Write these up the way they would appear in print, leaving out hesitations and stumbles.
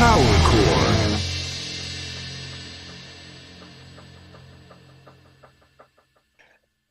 Power Chord.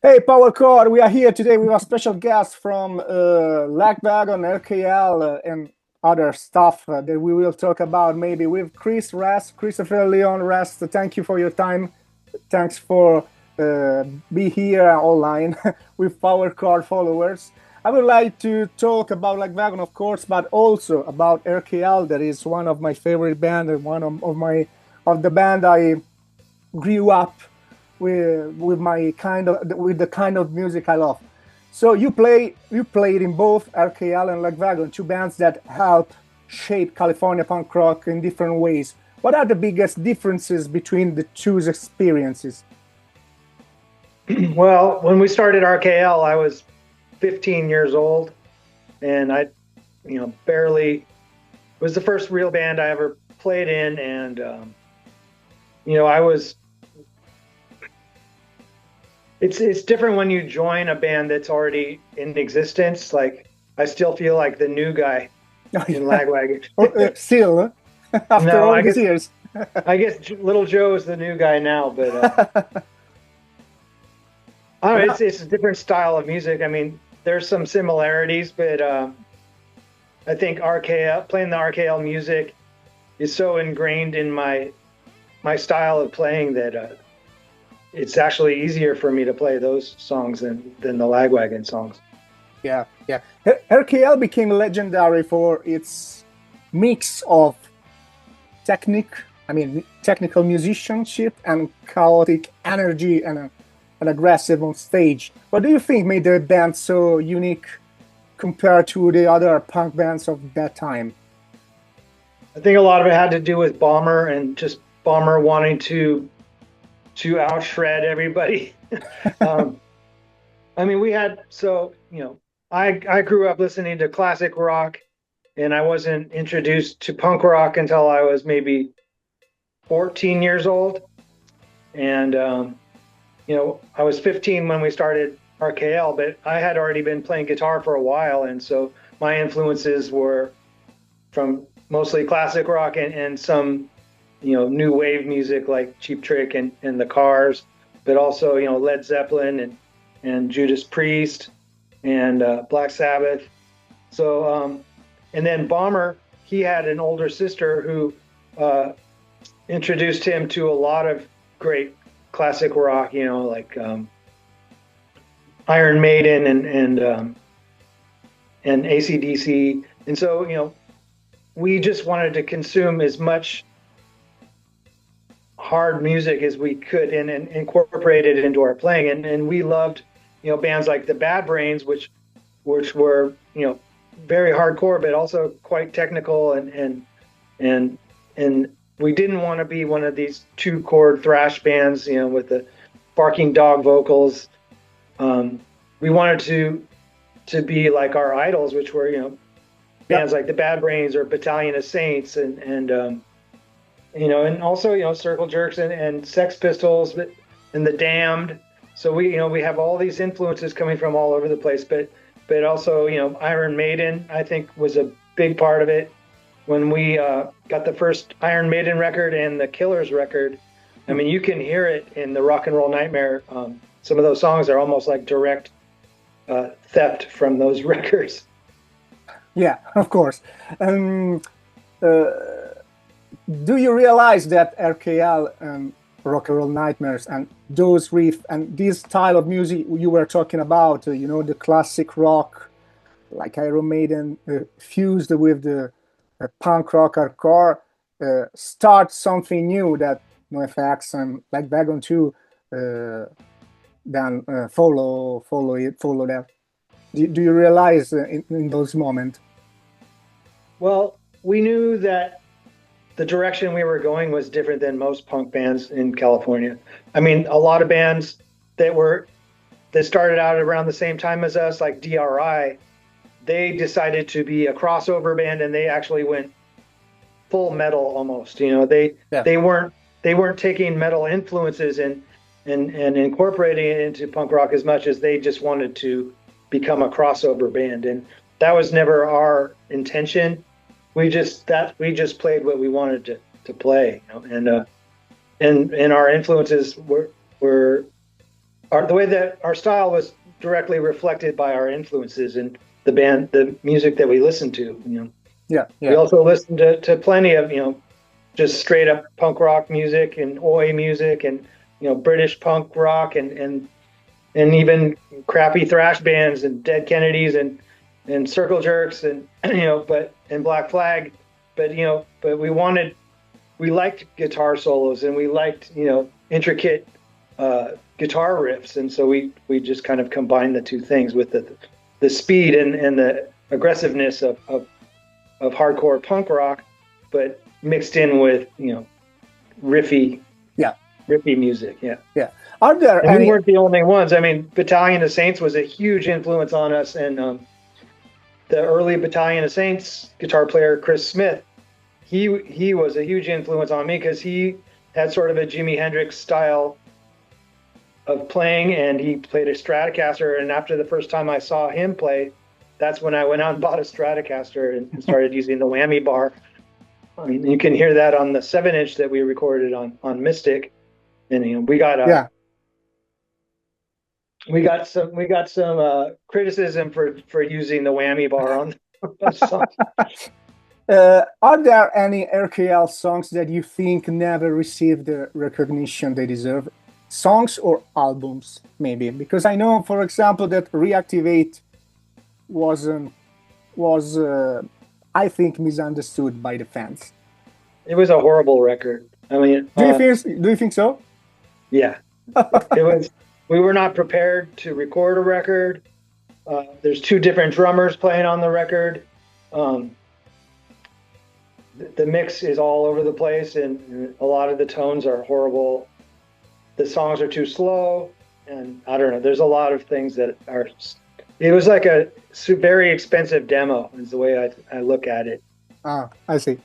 Hey, Power Chord, we are here today with a special guest from Lagwagon, RKL, and other stuff that we will talk about maybe with Christopher Leon Rest. Thank you for your time. Thanks for be here online with Power Chord followers. I would like to talk about Lagwagon, of course, but also about RKL. That is one of my favorite band and one of the band I grew up with the kind of music I love. So you played in both RKL and Lagwagon, two bands that help shape California punk rock in different ways. What are the biggest differences between the two experiences? Well, when we started RKL, I was 15 years old, and I, barely. It was the first real band I ever played in, and I was. It's different when you join a band that's already in existence. Like, I still feel like the new guy in Lagwagon. Still, after No, all these years. I guess Little Joe is the new guy now, but I don't know. It's a different style of music. I mean, there's some similarities, but I think playing the RKL music is so ingrained in my style of playing that it's actually easier for me to play those songs than the Lagwagon songs. Yeah. RKL became legendary for its mix of technical musicianship and chaotic energy and aggressive on stage. What do you think made the band so unique compared to the other punk bands of that time? I think a lot of it had to do with Bomber and just Bomber wanting to out shred everybody. I mean, I grew up listening to classic rock, and I wasn't introduced to punk rock until I was maybe 14 years old. And, I was 15 when we started RKL, but I had already been playing guitar for a while. And so my influences were from mostly classic rock and some new wave music like Cheap Trick and the Cars, but also, Led Zeppelin and Judas Priest and Black Sabbath. So, and then Bomber, he had an older sister who introduced him to a lot of great classic rock, like Iron Maiden and AC/DC. And so, we just wanted to consume as much hard music as we could and incorporate it into our playing, and we loved bands like the Bad Brains, which were very hardcore but also quite technical, and we didn't want to be one of these 2-chord thrash bands with the barking dog vocals. We wanted to be like our idols, which were bands like the Bad Brains or Battalion of Saints and also, Circle Jerks and Sex Pistols and the Damned. So we have all these influences coming from all over the place, but also, Iron Maiden, I think, was a big part of it. When we got the first Iron Maiden record and the Killers record, I mean, you can hear it in the Rock and Roll Nightmare. Some of those songs are almost like direct theft from those records. Yeah, of course. Do you realize that RKL and Rock and Roll Nightmares and those riffs and this style of music you were talking about, the classic rock, like Iron Maiden, fused with the punk rock hardcore, start something new that NoFX and Lagwagon too then follow that? Do you realize in those moments? Well, we knew that the direction we were going was different than most punk bands in California. I mean, a lot of bands that started out around the same time as us, like DRI, they decided to be a crossover band, and they actually went full metal almost. They weren't taking metal influences and incorporating it into punk rock as much as they just wanted to become a crossover band. And that was never our intention. we just played what we wanted to play, you know, and our influences were the way that our style was directly reflected by our influences and the music that we listened to, you know. Yeah, We yeah. also listened to plenty of, you know, just straight up punk rock music and oi music and, you know, British punk rock and even crappy thrash bands and Dead Kennedys and Circle Jerks and you know, and Black Flag, but you know, but we liked guitar solos and we liked, you know, intricate guitar riffs, and so we just kind of combined the two things with the speed and the aggressiveness of hardcore punk rock, but mixed in with, you know, riffy Yeah, riffy music. Yeah. yeah. Are there And we any? weren't the only ones. I mean, Battalion of Saints was a huge influence on us, and the early Battalion of Saints guitar player Chris Smith, he was a huge influence on me because he had sort of a Jimi Hendrix style of playing, and he played a Stratocaster. And after the first time I saw him play, that's when I went out and bought a Stratocaster and started using the whammy bar. I mean, you can hear that on the 7-inch that we recorded on Mystic, and you know, Yeah. we got some criticism for using the whammy bar on the song. Are there any RKL songs that you think never received the recognition they deserve? Songs or albums, maybe? Because I know, for example, that Reactivate was I think misunderstood by the fans. It was a horrible record. I mean, Do you think so? yeah, it was. We were not prepared to record a record. There's two different drummers playing on the record. The mix is all over the place, and a lot of the tones are horrible. The songs are too slow, and I don't know. There's a lot of things that are. It was like a very expensive demo, is the way I look at it. Ah, I see.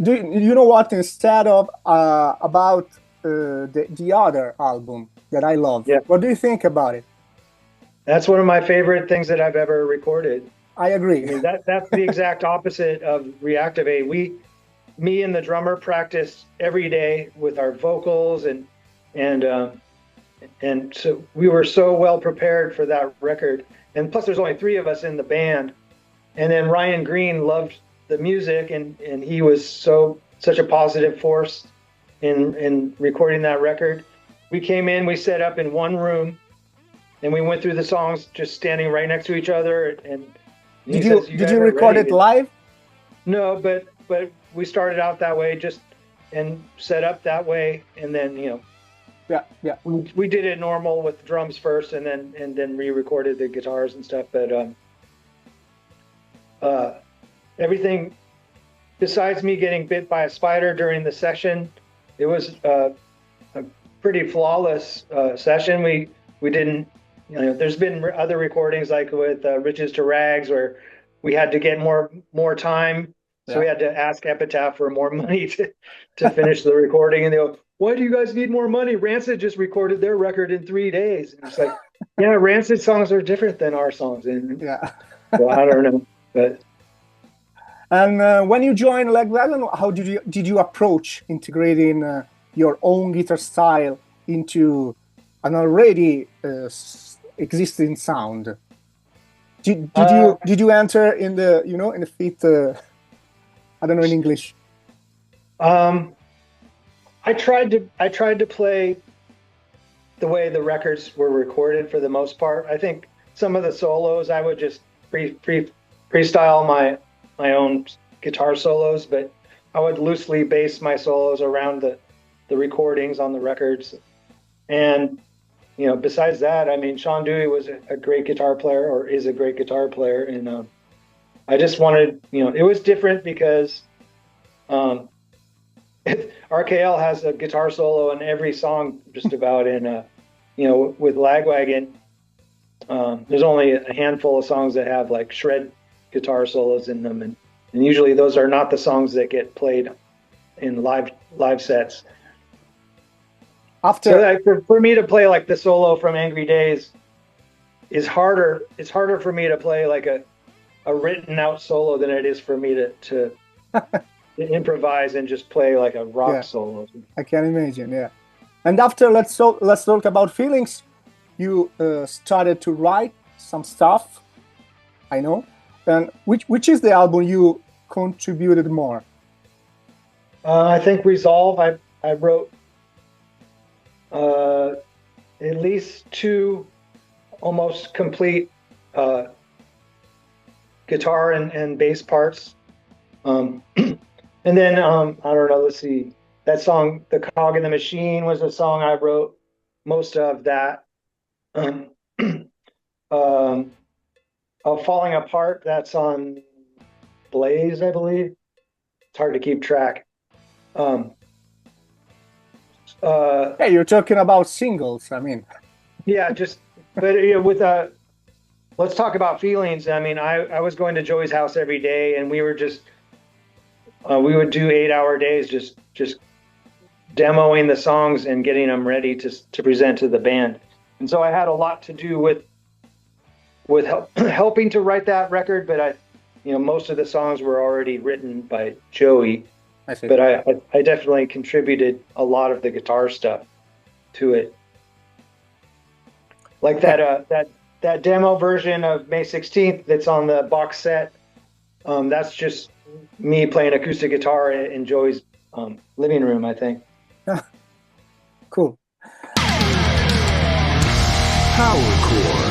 Do you know what? Instead of about the other album that I love, Yeah. what do you think about it? That's one of my favorite things that I've ever recorded. I agree. I mean, that's the exact opposite of Reactivate. Me and the drummer practiced every day with our vocals, and so we were so well prepared for that record. And plus, there's only 3 of us in the band. And then Ryan Green loved the music, and he was such a positive force in recording that record. We came in, we set up in one room, and we went through the songs just standing right next to each other. And did you record it live? No, but we started out that way, just and set up that way, and then, you know. Yeah. We did it normal with drums first, and then re-recorded the guitars and stuff. But everything besides me getting bit by a spider during the session, it was a pretty flawless session. We didn't, you know, there's been other recordings like with Riches to Rags where we had to get more time. So we had to ask Epitaph for more money to finish the recording, and they go, "Why do you guys need more money? Rancid just recorded their record in 3 days." And it's like, yeah, Rancid songs are different than our songs, and Yeah. well, I don't know, but. And when you joined Lagwagon, how did you approach integrating your own guitar style into an already existing sound? Did you enter in the in the feet? I don't know in English. I tried to play the way the records were recorded for the most part. I think some of the solos I would just freestyle my own guitar solos, but I would loosely base my solos around the recordings on the records. And you know, besides that, I mean, Sean Dewey was a great guitar player, or is a great guitar player, and I just wanted, you know, it was different because RKL has a guitar solo in every song just about, and you know, with Lagwagon, there's only a handful of songs that have like shred guitar solos in them, and usually those are not the songs that get played in live sets. So for me to play like the solo from Angry Days is harder. It's harder for me to play like a a written out solo than it is for me to improvise and just play like a rock Yeah. solo. I can imagine, yeah. And after, let's talk about feelings. You started to write some stuff, I know. And which is the album you contributed more? I think Resolve. I wrote at least two almost complete guitar and bass parts. And then I don't know. Let's see. That song, "The Cog in the Machine," was a song I wrote most of that. Um, um, "Falling Apart." That's on Blaze, I believe. It's hard to keep track. Um, Hey, you're talking about singles. I mean, yeah, just but you know, with let's talk about feelings. I mean, I was going to Joey's house every day, and we were just we would do 8-hour days, just demoing the songs and getting them ready to present to the band. And so I had a lot to do with helping to write that record, but most of the songs were already written by Joey. I see. But I definitely contributed a lot of the guitar stuff to it. Like that demo version of May 16th that's on the box set. That's just me playing acoustic guitar in Joey's living room, I think. Cool. Power Chord.